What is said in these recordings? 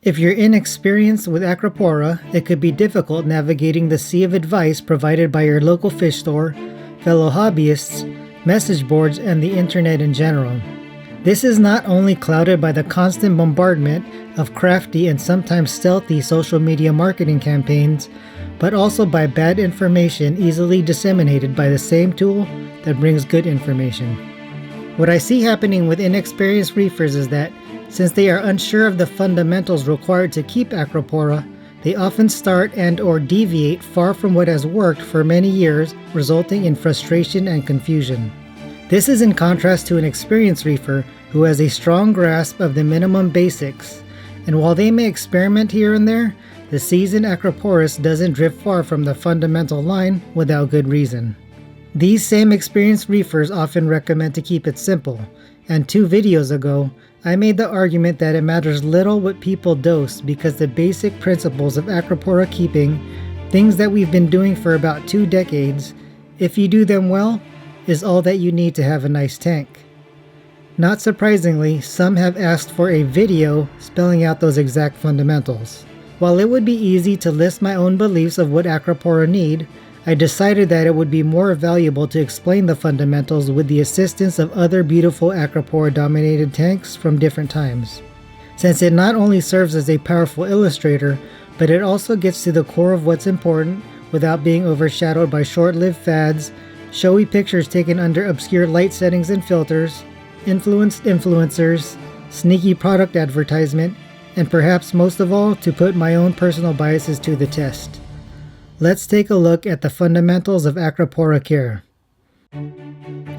If you're inexperienced with Acropora, it could be difficult navigating the sea of advice provided by your local fish store, fellow hobbyists, message boards, and the internet in general. This is not only clouded by the constant bombardment of crafty and sometimes stealthy social media marketing campaigns, but also by bad information easily disseminated by the same tool that brings good information. What I see happening with inexperienced reefers is that, since they are unsure of the fundamentals required to keep Acropora, they often start and/or deviate far from what has worked for many years, resulting in frustration and confusion. This is in contrast to an experienced reefer who has a strong grasp of the minimum basics, and while they may experiment here and there, the seasoned Acroporist doesn't drift far from the fundamental line without good reason. These same experienced reefers often recommend to keep it simple, and 2 videos ago, I made the argument that it matters little what people dose because the basic principles of Acropora keeping, things that we've been doing for about 2 decades, if you do them well, is all that you need to have a nice tank. Not surprisingly, some have asked for a video spelling out those exact fundamentals. While it would be easy to list my own beliefs of what Acropora need, I decided that it would be more valuable to explain the fundamentals with the assistance of other beautiful Acropora-dominated tanks from different times. Since it not only serves as a powerful illustrator, but it also gets to the core of what's important without being overshadowed by short-lived fads, showy pictures taken under obscure light settings and filters, influenced influencers, sneaky product advertisement, and perhaps most of all, to put my own personal biases to the test. Let's take a look at the fundamentals of Acropora care.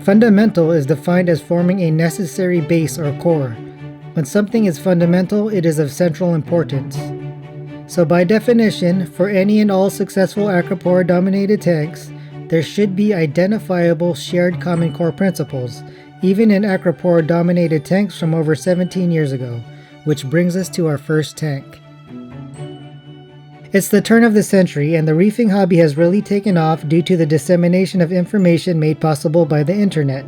Fundamental is defined as forming a necessary base or core. When something is fundamental, it is of central importance. So by definition, for any and all successful Acropora-dominated tanks, there should be identifiable shared common core principles, even in Acropora-dominated tanks from over 17 years ago, which brings us to our first tank. It's the turn of the century, and the reefing hobby has really taken off due to the dissemination of information made possible by the internet.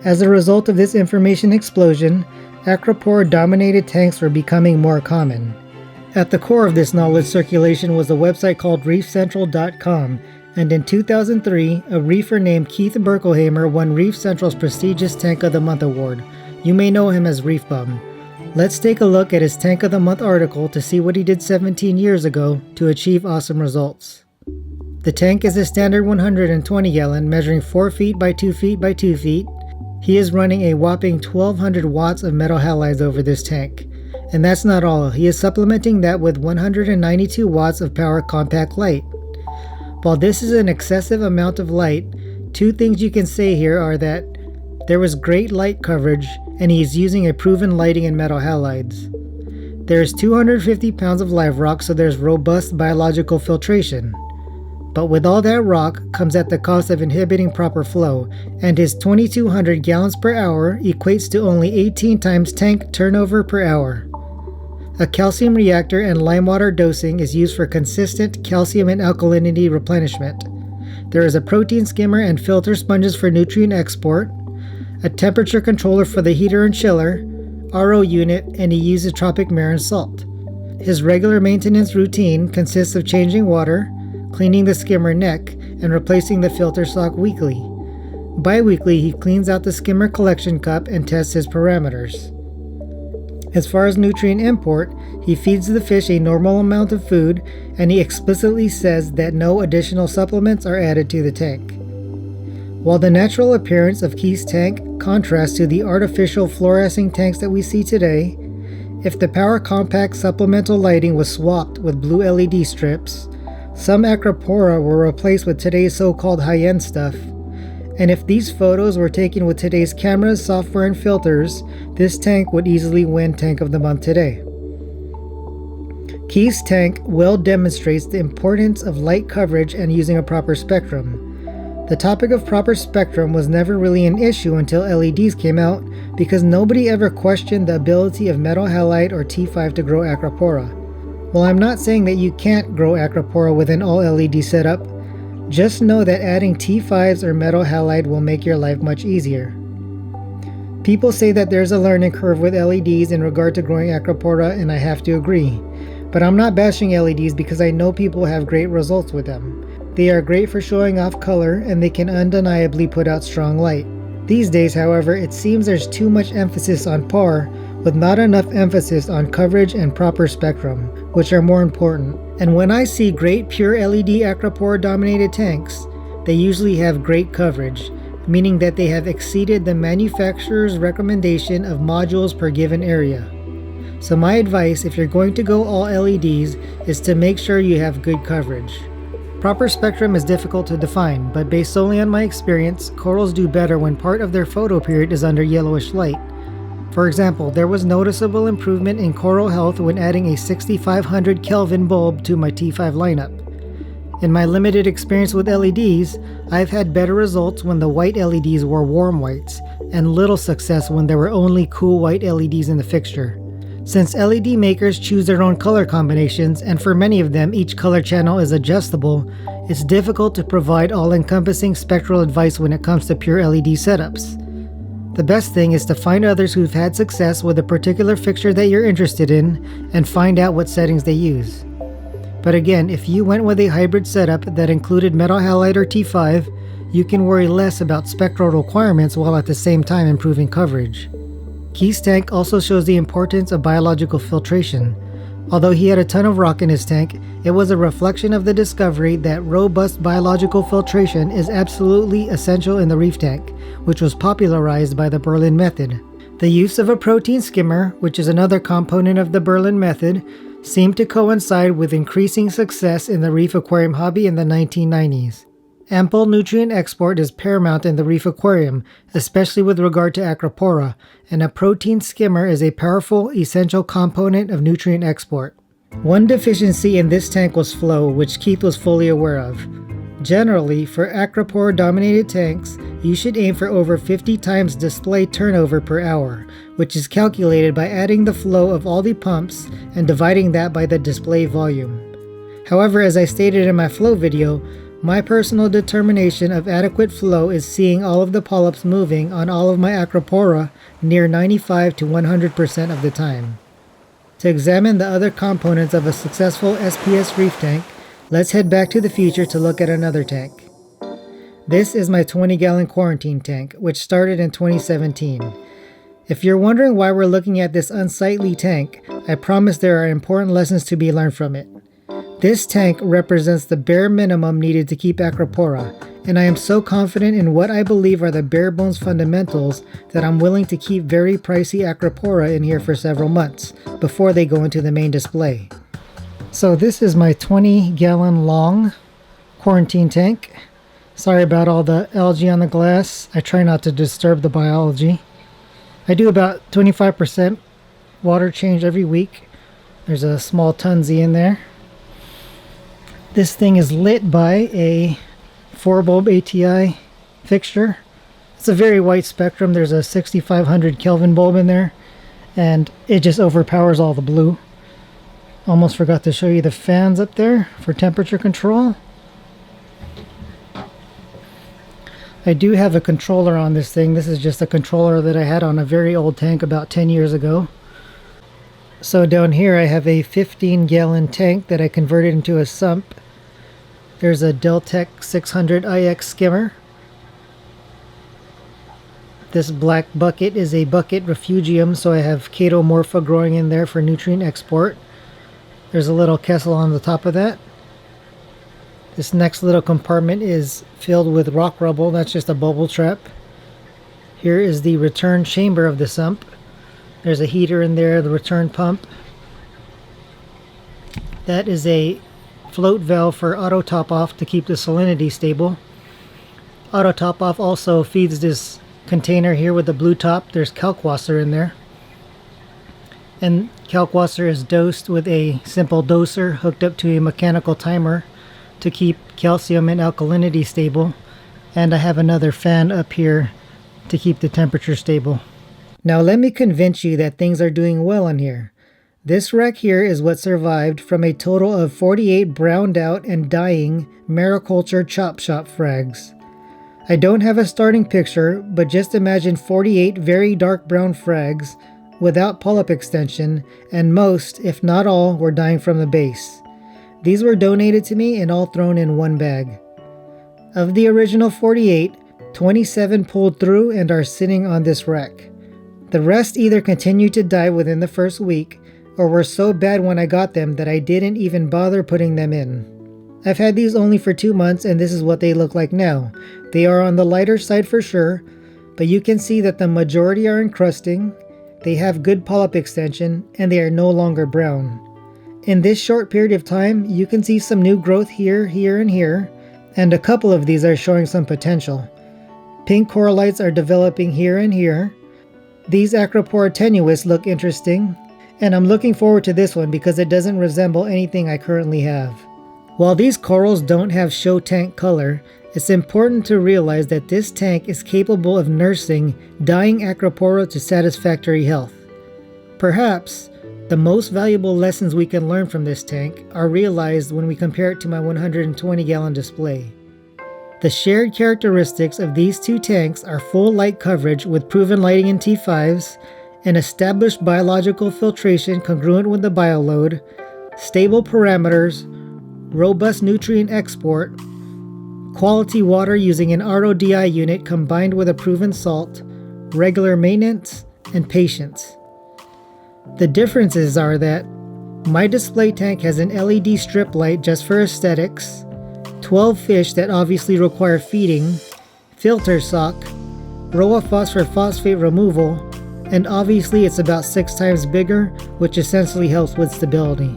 As a result of this information explosion, Acropora-dominated tanks were becoming more common. At the core of this knowledge circulation was a website called reefcentral.com, and in 2003, a reefer named Keith Berkelhamer won Reef Central's prestigious Tank of the Month award. You may know him as Reef Bum. Let's take a look at his Tank of the Month article to see what he did 17 years ago to achieve awesome results. The tank is a standard 120 gallon measuring 4 feet by 2 feet by 2 feet. He is running a whopping 1200 watts of metal halides over this tank. And that's not all, he is supplementing that with 192 watts of power compact light. While this is an excessive amount of light, 2 things you can say here are that there was great light coverage, and he is using a proven lighting and metal halides. There's 250 pounds of live rock, so there's robust biological filtration. But with all that rock comes at the cost of inhibiting proper flow, and his 2200 gallons per hour equates to only 18 times tank turnover per hour. A calcium reactor and lime water dosing is used for consistent calcium and alkalinity replenishment. There is a protein skimmer and filter sponges for nutrient export, a temperature controller for the heater and chiller, RO unit, and he uses tropic marine salt. His regular maintenance routine consists of changing water, cleaning the skimmer neck, and replacing the filter sock weekly. Bi-weekly, he cleans out the skimmer collection cup and tests his parameters. As far as nutrient import, he feeds the fish a normal amount of food, and he explicitly says that no additional supplements are added to the tank. While the natural appearance of Keith's tank contrasts to the artificial fluorescing tanks that we see today, if the power compact supplemental lighting was swapped with blue LED strips, some Acropora were replaced with today's so-called high-end stuff. And if these photos were taken with today's cameras, software, and filters, this tank would easily win Tank of the Month today. Keith's tank well demonstrates the importance of light coverage and using a proper spectrum. The topic of proper spectrum was never really an issue until LEDs came out because nobody ever questioned the ability of metal halide or T5 to grow Acropora. While I'm not saying that you can't grow Acropora with an all LED setup, just know that adding T5s or metal halide will make your life much easier. People say that there's a learning curve with LEDs in regard to growing Acropora, and I have to agree. But I'm not bashing LEDs because I know people have great results with them. They are great for showing off color, and they can undeniably put out strong light. These days, however, it seems there's too much emphasis on PAR with not enough emphasis on coverage and proper spectrum, which are more important. And when I see great pure LED Acropora dominated tanks, they usually have great coverage, meaning that they have exceeded the manufacturer's recommendation of modules per given area. So my advice, if you're going to go all LEDs, is to make sure you have good coverage. Proper spectrum is difficult to define, but based solely on my experience, corals do better when part of their photo period is under yellowish light. For example, there was noticeable improvement in coral health when adding a 6500 Kelvin bulb to my T5 lineup. In my limited experience with LEDs, I've had better results when the white LEDs were warm whites, and little success when there were only cool white LEDs in the fixture. Since LED makers choose their own color combinations, and for many of them each color channel is adjustable, it's difficult to provide all-encompassing spectral advice when it comes to pure LED setups. The best thing is to find others who've had success with a particular fixture that you're interested in, and find out what settings they use. But again, if you went with a hybrid setup that included metal halide or T5, you can worry less about spectral requirements while at the same time improving coverage. Keith's tank also shows the importance of biological filtration. Although he had a ton of rock in his tank, it was a reflection of the discovery that robust biological filtration is absolutely essential in the reef tank, which was popularized by the Berlin method. The use of a protein skimmer, which is another component of the Berlin method, seemed to coincide with increasing success in the reef aquarium hobby in the 1990s. Ample nutrient export is paramount in the reef aquarium, especially with regard to Acropora, and a protein skimmer is a powerful, essential component of nutrient export. One deficiency in this tank was flow, which Keith was fully aware of. Generally, for Acropora-dominated tanks, you should aim for over 50 times display turnover per hour, which is calculated by adding the flow of all the pumps and dividing that by the display volume. However, as I stated in my flow video, my personal determination of adequate flow is seeing all of the polyps moving on all of my Acropora near 95 to 100% of the time. To examine the other components of a successful SPS reef tank, let's head back to the future to look at another tank. This is my 20-gallon quarantine tank, which started in 2017. If you're wondering why we're looking at this unsightly tank, I promise there are important lessons to be learned from it. This tank represents the bare minimum needed to keep Acropora, and I am so confident in what I believe are the bare bones fundamentals that I'm willing to keep very pricey Acropora in here for several months, before they go into the main display. So this is my 20-gallon long quarantine tank. Sorry about all the algae on the glass. I try not to disturb the biology. I do about 25% water change every week. There's a small Tunzi in there. This thing is lit by a 4-bulb ATI fixture. It's a very white spectrum. There's a 6500 Kelvin bulb in there, and it just overpowers all the blue. Almost forgot to show you the fans up there for temperature control. I do have a controller on this thing. This is just a controller that I had on a very old tank about 10 years ago. So down here I have a 15-gallon tank that I converted into a sump. There's a Deltec 600 IX skimmer. This black bucket is a bucket refugium, so I have Chaetomorpha growing in there for nutrient export. There's a little Kessel on the top of that. This next little compartment is filled with rock rubble. That's just a bubble trap. Here is the return chamber of the sump. There's a heater in there, the return pump. That is a float valve for auto top off to keep the salinity stable. Auto top off also feeds this container here with the blue top. There's Kalkwasser in there. And Kalkwasser is dosed with a simple doser hooked up to a mechanical timer to keep calcium and alkalinity stable. And I have another fan up here to keep the temperature stable. Now let me convince you that things are doing well in here. This wreck here is what survived from a total of 48 browned out and dying mariculture chop shop frags. I don't have a starting picture, but just imagine 48 very dark brown frags without polyp extension, and most, if not all, were dying from the base. These were donated to me and all thrown in one bag. Of the original 48, 27 pulled through and are sitting on this wreck. The rest either continued to die within the first week, or were so bad when I got them that I didn't even bother putting them in. I've had these only for 2 months and this is what they look like now. They are on the lighter side for sure, but you can see that the majority are encrusting, they have good polyp extension, and they are no longer brown. In this short period of time, you can see some new growth here, and here, and a couple of these are showing some potential. Pink corallites are developing here and here. These Acropora tenuis look interesting, and I'm looking forward to this one because it doesn't resemble anything I currently have. While these corals don't have show tank color, it's important to realize that this tank is capable of nursing dying Acropora to satisfactory health. Perhaps the most valuable lessons we can learn from this tank are realized when we compare it to my 120-gallon display. The shared characteristics of these two tanks are full light coverage with proven lighting in T5s, an established biological filtration congruent with the bioload, stable parameters, robust nutrient export, quality water using an RODI unit combined with a proven salt, regular maintenance, and patience. The differences are that my display tank has an LED strip light just for aesthetics, 12 fish that obviously require feeding, filter sock, Roa phosphor phosphate removal, and obviously it's about 6 times bigger, which essentially helps with stability.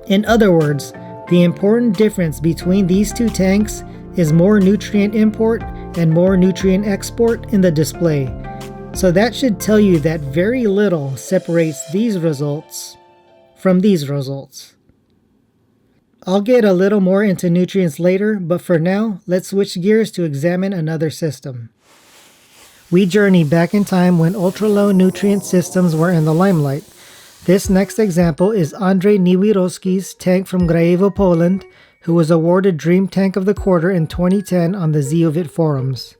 In other words, the important difference between these two tanks is more nutrient import and more nutrient export in the display. So that should tell you that very little separates these results from these results. I'll get a little more into nutrients later, but for now, let's switch gears to examine another system. We journey back in time when ultra-low nutrient systems were in the limelight. This next example is Andrzej Niewiroski's tank from Grajewo, Poland, who was awarded Dream Tank of the Quarter in 2010 on the Zeovit forums.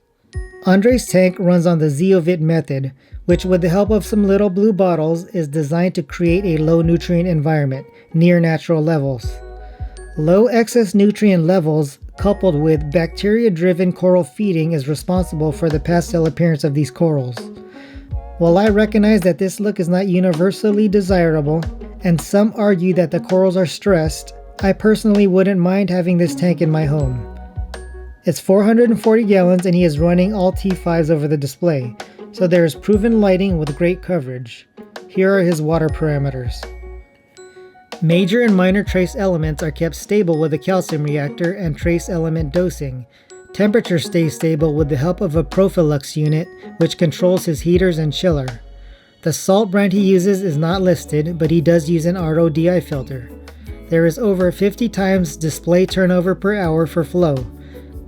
Andrzej's tank runs on the Zeovit method, which with the help of some little blue bottles is designed to create a low nutrient environment, near natural levels. Low excess nutrient levels coupled with bacteria-driven coral feeding is responsible for the pastel appearance of these corals. While I recognize that this look is not universally desirable, and some argue that the corals are stressed, I personally wouldn't mind having this tank in my home. It's 440 gallons and he is running all T5s over the display, so there is proven lighting with great coverage. Here are his water parameters. Major and minor trace elements are kept stable with a calcium reactor and trace element dosing. Temperature stays stable with the help of a Profilux unit, which controls his heaters and chiller. The salt brand he uses is not listed, but he does use an RODI filter. There is over 50 times display turnover per hour for flow.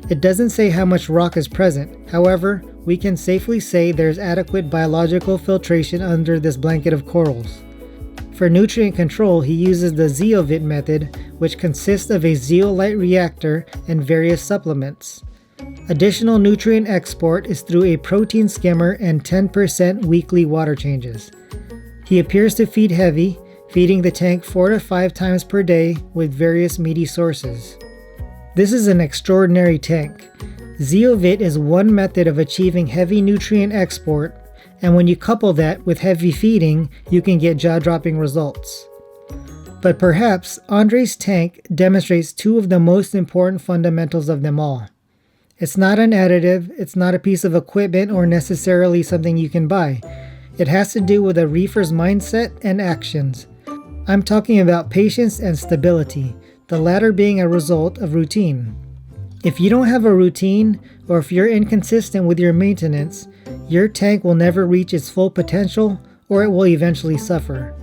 It doesn't say how much rock is present, however, we can safely say there's adequate biological filtration under this blanket of corals. For nutrient control, he uses the Zeovit method, which consists of a zeolite reactor and various supplements. Additional nutrient export is through a protein skimmer and 10% weekly water changes. He appears to feed heavy, feeding the tank 4 to 5 times per day with various meaty sources. This is an extraordinary tank. Zeovit is one method of achieving heavy nutrient export, and when you couple that with heavy feeding, you can get jaw-dropping results. But perhaps Andrzej's tank demonstrates two of the most important fundamentals of them all. It's not an additive, it's not a piece of equipment or necessarily something you can buy. It has to do with a reefer's mindset and actions. I'm talking about patience and stability, the latter being a result of routine. If you don't have a routine, or if you're inconsistent with your maintenance, your tank will never reach its full potential, or it will eventually suffer.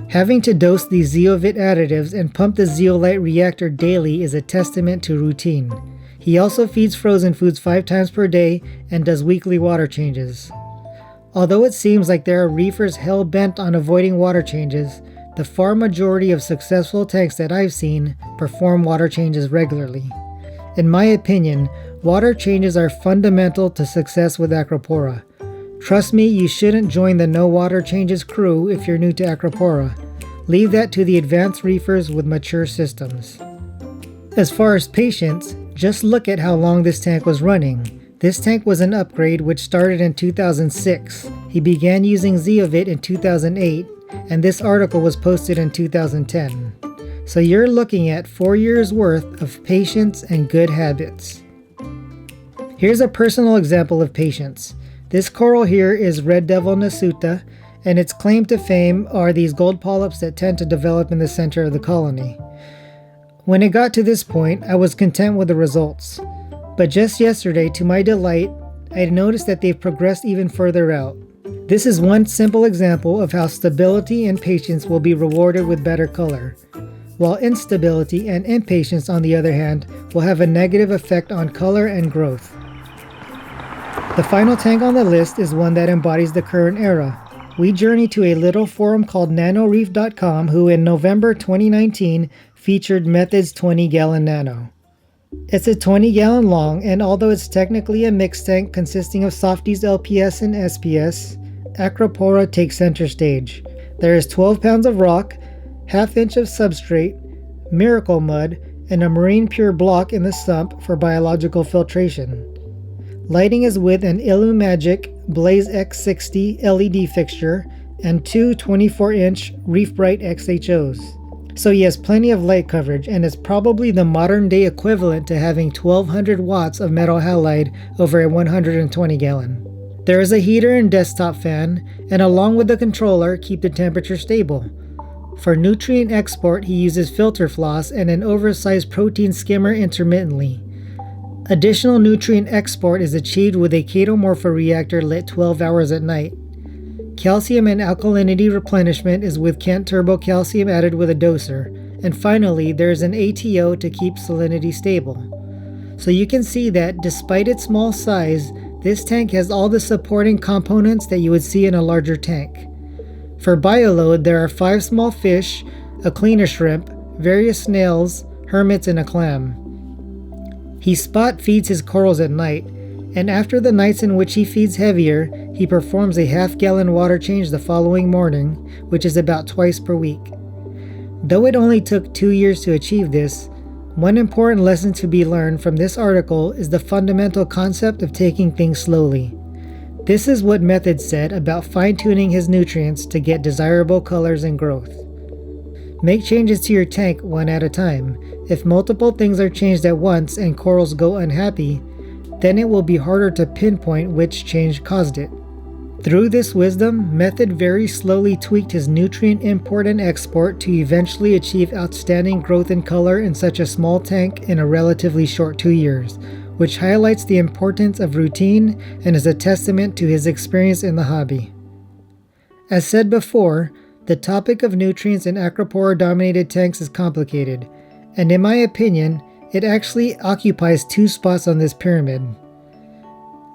Having to dose these Zeovit additives and pump the zeolite reactor daily is a testament to routine. He also feeds frozen foods 5 times per day and does weekly water changes. Although it seems like there are reefers hell-bent on avoiding water changes, the far majority of successful tanks that I've seen perform water changes regularly. In my opinion, water changes are fundamental to success with Acropora. Trust me, you shouldn't join the no water changes crew if you're new to Acropora. Leave that to the advanced reefers with mature systems. As far as patience, just look at how long this tank was running. This tank was an upgrade which started in 2006. He began using Zeovit in 2008, and this article was posted in 2010. So you're looking at 4 years worth of patience and good habits. Here's a personal example of patience. This coral here is red Devil Nasuta, and its claim to fame are these gold polyps that tend to develop in the center of the colony. When it got to this point, I was content with the results. But just yesterday, to my delight, I noticed that they've progressed even further out. This is one simple example of how stability and patience will be rewarded with better color, while instability and impatience, on the other hand, will have a negative effect on color and growth. The final tank on the list is one that embodies the current era. We journey to a little forum called nanoreef.com, who in November 2019 featured Method's 20-gallon nano. It's a 20-gallon long, and although it's technically a mixed tank consisting of softies LPS and SPS, Acropora takes center stage. There is 12 pounds of rock, half-inch of substrate, miracle mud, and a marine pure block in the sump for biological filtration. Lighting is with an Illumagic Blaze X60 LED fixture and two 24-inch Reef Bright XHOs. So he has plenty of light coverage and is probably the modern day equivalent to having 1200 watts of metal halide over a 120 gallon. There is a heater and desktop fan, and along with the controller, keep the temperature stable. For nutrient export, he uses filter floss and an oversized protein skimmer intermittently. Additional nutrient export is achieved with a chaetomorphoreactor lit 12 hours at night. Calcium and alkalinity replenishment is with Kent Turbo Calcium added with a doser. And finally, there is an ATO to keep salinity stable. So you can see that despite its small size, this tank has all the supporting components that you would see in a larger tank. For bioload, there are 5 small fish, a cleaner shrimp, various snails, hermits, and a clam. He spot feeds his corals at night, and after the nights in which he feeds heavier, he performs a half-gallon water change the following morning, which is about twice per week. Though it only took 2 years to achieve this, one important lesson to be learned from this article is the fundamental concept of taking things slowly. This is what Method said about fine-tuning his nutrients to get desirable colors and growth. Make changes to your tank one at a time. If multiple things are changed at once and corals go unhappy, then it will be harder to pinpoint which change caused it. Through this wisdom, Method very slowly tweaked his nutrient import and export to eventually achieve outstanding growth and color in such a small tank in a relatively short 2 years, which highlights the importance of routine and is a testament to his experience in the hobby. As said before, the topic of nutrients in Acropora-dominated tanks is complicated, and in my opinion, it actually occupies 2 spots on this pyramid.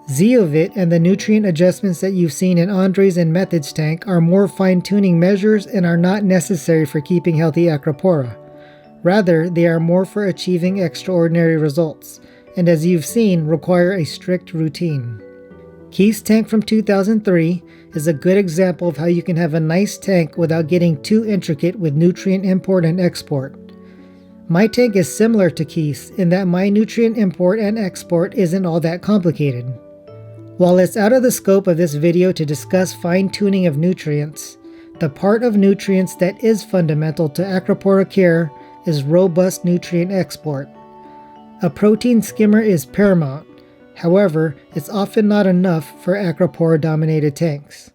Zeovit and the nutrient adjustments that you've seen in Andre's and Method's tank are more fine-tuning measures and are not necessary for keeping healthy Acropora. Rather, they are more for achieving extraordinary results, and as you've seen, require a strict routine. Keith's tank from 2003 is a good example of how you can have a nice tank without getting too intricate with nutrient import and export. My tank is similar to Keith's in that my nutrient import and export isn't all that complicated. While it's out of the scope of this video to discuss fine-tuning of nutrients, the part of nutrients that is fundamental to Acropora care is robust nutrient export. A protein skimmer is paramount. However, it's often not enough for Acropora-dominated tanks.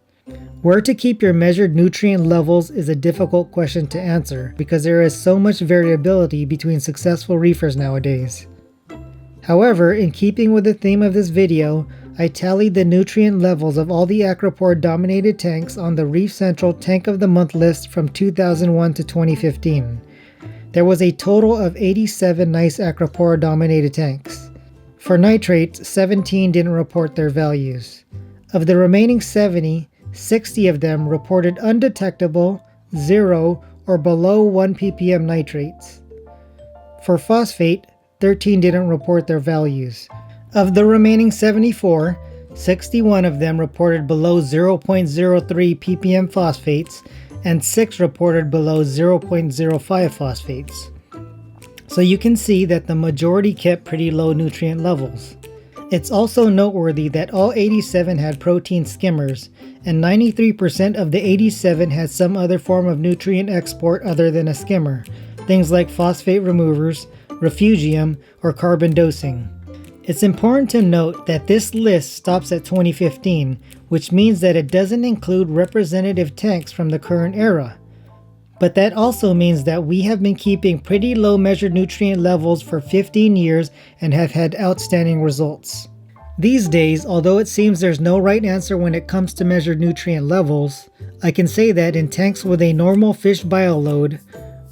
Where to keep your measured nutrient levels is a difficult question to answer because there is so much variability between successful reefers nowadays. However, in keeping with the theme of this video, I tallied the nutrient levels of all the Acropora-dominated tanks on the Reef Central Tank of the Month list from 2001 to 2015. There was a total of 87 nice Acropora-dominated tanks. For nitrates, 17 didn't report their values. Of the remaining 70, 60 of them reported undetectable, 0, or below 1 ppm nitrates. For phosphate, 13 didn't report their values. Of the remaining 74, 61 of them reported below 0.03 ppm phosphates, and 6 reported below 0.05 phosphates. So you can see that the majority kept pretty low nutrient levels. It's also noteworthy that all 87 had protein skimmers, and 93% of the 87 had some other form of nutrient export other than a skimmer, things like phosphate removers, refugium, or carbon dosing. It's important to note that this list stops at 2015, which means that it doesn't include representative tanks from the current era. But that also means that we have been keeping pretty low measured nutrient levels for 15 years and have had outstanding results. These days, although it seems there's no right answer when it comes to measured nutrient levels, I can say that in tanks with a normal fish bioload,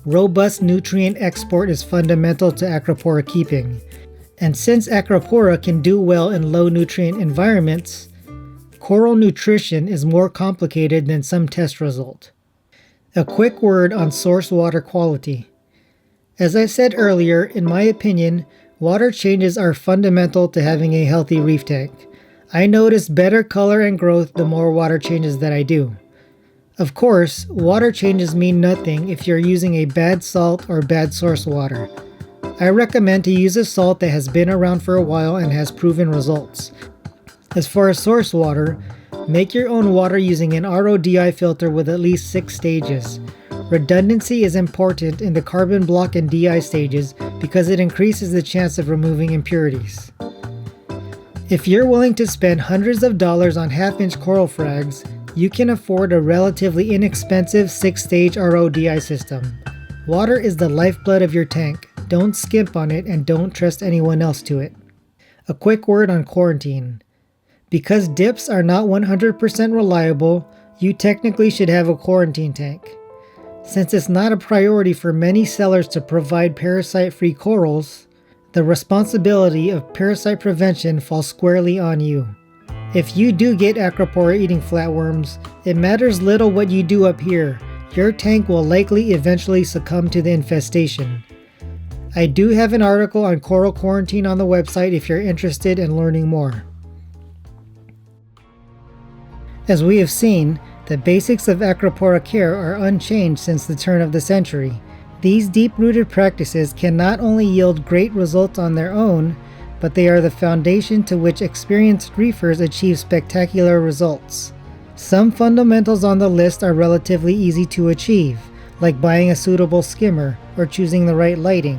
robust nutrient export is fundamental to Acropora keeping. And since Acropora can do well in low nutrient environments, coral nutrition is more complicated than some test result. A quick word on source water quality. As I said earlier, in my opinion, water changes are fundamental to having a healthy reef tank. I notice better color and growth the more water changes that I do. Of course, water changes mean nothing if you're using a bad salt or bad source water. I recommend to use a salt that has been around for a while and has proven results. As far as source water, make your own water using an RODI filter with at least 6 stages. Redundancy is important in the carbon block and DI stages because it increases the chance of removing impurities. If you're willing to spend hundreds of dollars on half-inch coral frags, you can afford a relatively inexpensive 6-stage RODI system. Water is the lifeblood of your tank. Don't skimp on it and don't trust anyone else to it. A quick word on quarantine. Because dips are not 100% reliable, you technically should have a quarantine tank. Since it's not a priority for many sellers to provide parasite-free corals, the responsibility of parasite prevention falls squarely on you. If you do get Acropora eating flatworms, it matters little what you do up here. Your tank will likely eventually succumb to the infestation. I do have an article on coral quarantine on the website if you're interested in learning more. As we have seen, the basics of Acropora care are unchanged since the turn of the century. These deep-rooted practices can not only yield great results on their own, but they are the foundation to which experienced reefers achieve spectacular results. Some fundamentals on the list are relatively easy to achieve, like buying a suitable skimmer or choosing the right lighting,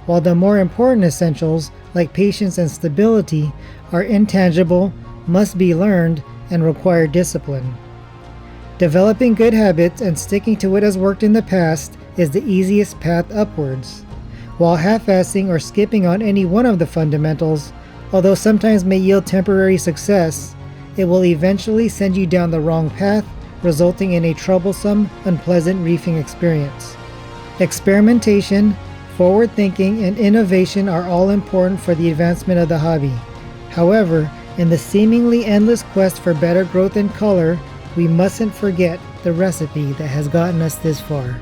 while the more important essentials, like patience and stability, are intangible, must be learned, and require discipline. Developing good habits and sticking to what has worked in the past is the easiest path upwards. While half-assing or skipping on any one of the fundamentals, although sometimes may yield temporary success, it will eventually send you down the wrong path, resulting in a troublesome, unpleasant reefing experience. Experimentation, forward thinking, and innovation are all important for the advancement of the hobby. However, in the seemingly endless quest for better growth and color, we mustn't forget the recipe that has gotten us this far.